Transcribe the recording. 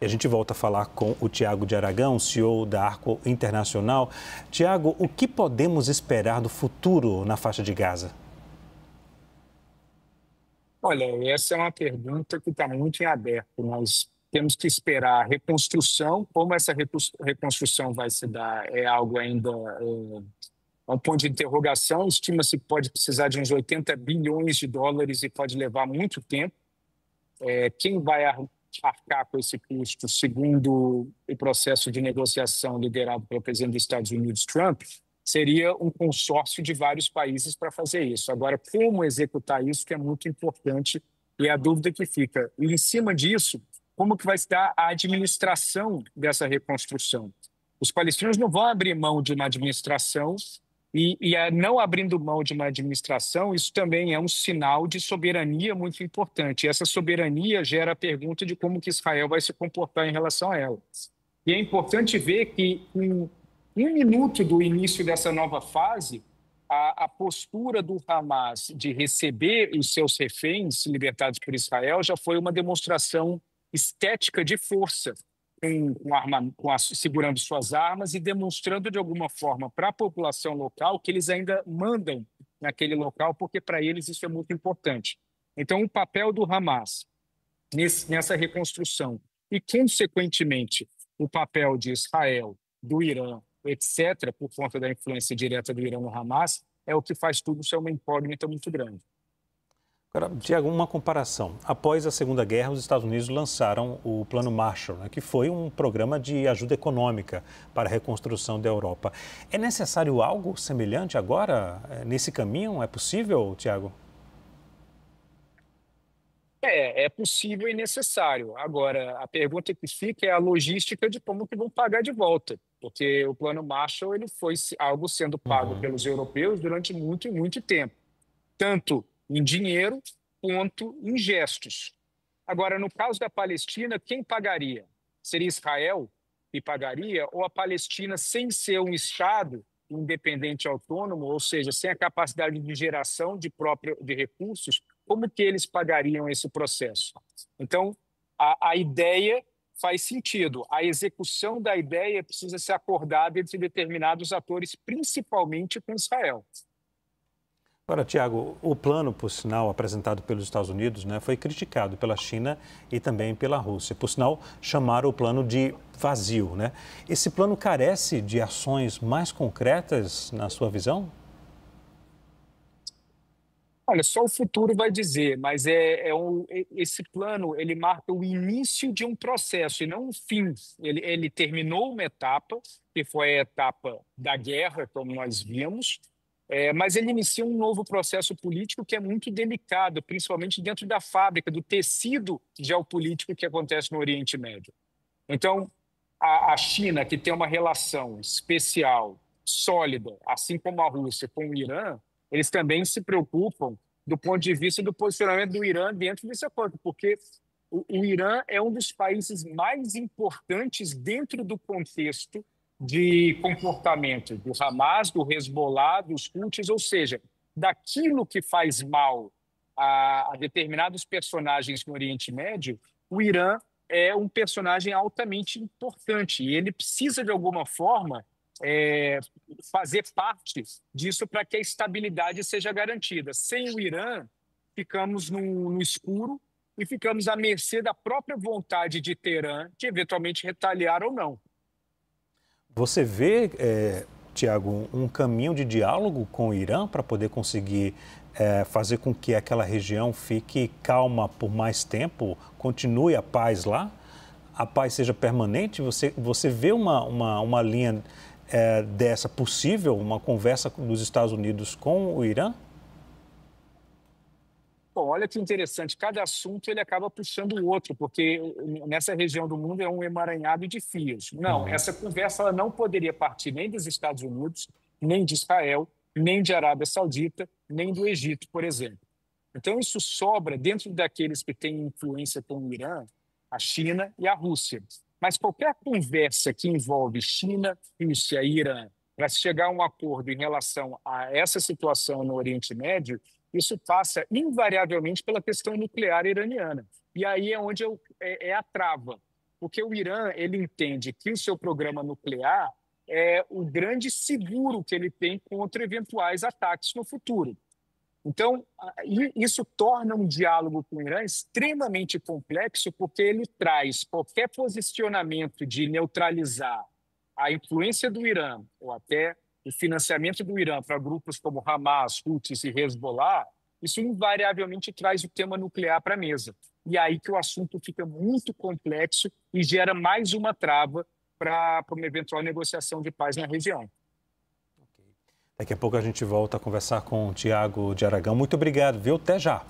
E a gente volta a falar com o Tiago de Aragão, CEO da Arco Internacional. Tiago, o que podemos esperar do futuro na faixa de Gaza? Olha, essa é uma pergunta que está muito em aberto. Nós temos que esperar a reconstrução. Como essa reconstrução vai se dar é algo ainda é um ponto de interrogação. Estima-se que pode precisar de uns 80 bilhões de dólares e pode levar muito tempo. Quem vai arcar com esse custo, segundo o processo de negociação liderado pelo presidente dos Estados Unidos, Trump, seria um consórcio de vários países para fazer isso. Agora, como executar isso, que é muito importante, e é a dúvida que fica. E, em cima disso, como que vai se dar a administração dessa reconstrução? Os palestinos não vão abrir mão de uma administração não abrindo mão de uma administração, isso também é um sinal de soberania muito importante. E essa soberania gera a pergunta de como que Israel vai se comportar em relação a ela. E é importante ver que, em um minuto do início dessa nova fase, a postura do Hamas de receber os seus reféns libertados por Israel já foi uma demonstração estética de força, segurando suas armas e demonstrando de alguma forma para a população local que eles ainda mandam naquele local, porque para eles isso é muito importante. Então, o papel do Hamas nessa reconstrução e, consequentemente, o papel de Israel, do Irã, etc., por conta da influência direta do Irã no Hamas, é o que faz tudo ser uma incógnita muito grande. Agora, Tiago, uma comparação. Após a Segunda Guerra, os Estados Unidos lançaram o Plano Marshall, né, que foi um programa de ajuda econômica para a reconstrução da Europa. É necessário algo semelhante agora, nesse caminho? É possível, Tiago? É possível e necessário. Agora, a pergunta que fica é a logística de como que vão pagar de volta, porque o Plano Marshall ele foi algo sendo pago Uhum. pelos europeus durante muito e muito tempo, tanto em dinheiro quanto em gestos. Agora, no caso da Palestina, quem pagaria? Seria Israel que pagaria ou a Palestina sem ser um Estado independente autônomo, ou seja, sem a capacidade de geração de recursos, como que eles pagariam esse processo? Então, a ideia faz sentido. A execução da ideia precisa ser acordada entre determinados atores, principalmente com Israel. Agora, Tiago, o plano, por sinal, apresentado pelos Estados Unidos, né, foi criticado pela China e também pela Rússia. Por sinal, chamaram o plano de vazio, né? Esse plano carece de ações mais concretas, na sua visão? Olha, só o futuro vai dizer, mas esse plano ele marca o início de um processo e não um fim. Ele terminou uma etapa, que foi a etapa da guerra, como nós vimos, mas ele inicia um novo processo político que é muito delicado, principalmente dentro da fábrica, do tecido geopolítico que acontece no Oriente Médio. Então, a China, que tem uma relação especial, sólida, assim como a Rússia com o Irã, eles também se preocupam do ponto de vista do posicionamento do Irã dentro desse acordo, porque o Irã é um dos países mais importantes dentro do contexto de comportamento do Hamas, do Hezbollah, dos Houthis, ou seja, daquilo que faz mal a determinados personagens no Oriente Médio, o Irã é um personagem altamente importante e ele precisa, de alguma forma, fazer parte disso para que a estabilidade seja garantida. Sem o Irã, ficamos no escuro e ficamos à mercê da própria vontade de Teherã de eventualmente retaliar ou não. Você vê, Tiago, um caminho de diálogo com o Irã para poder conseguir fazer com que aquela região fique calma por mais tempo, continue a paz lá, a paz seja permanente? Você vê uma linha dessa possível, uma conversa dos Estados Unidos com o Irã? Bom, olha que interessante, cada assunto ele acaba puxando o outro, porque nessa região do mundo é um emaranhado de fios. Não, Uhum. essa conversa ela não poderia partir nem dos Estados Unidos, nem de Israel, nem de Arábia Saudita, nem do Egito, por exemplo. Então, isso sobra dentro daqueles que têm influência com o Irã, a China e a Rússia. Mas qualquer conversa que envolve China, Rússia e Irã para se chegar a um acordo em relação a essa situação no Oriente Médio, isso passa invariavelmente pela questão nuclear iraniana. E aí é onde é a trava. porque o Irã ele entende que o seu programa nuclear é o grande seguro que ele tem contra eventuais ataques no futuro. Então, isso torna um diálogo com o Irã extremamente complexo, porque ele traz qualquer posicionamento de neutralizar a influência do Irã, ou até o financiamento do Irã para grupos como Hamas, Houthis e Hezbollah, isso invariavelmente traz o tema nuclear para a mesa. E aí que o assunto fica muito complexo e gera mais uma trava para uma eventual negociação de paz na região. Daqui a pouco a gente volta a conversar com o Tiago de Aragão. Muito obrigado, viu? Até já.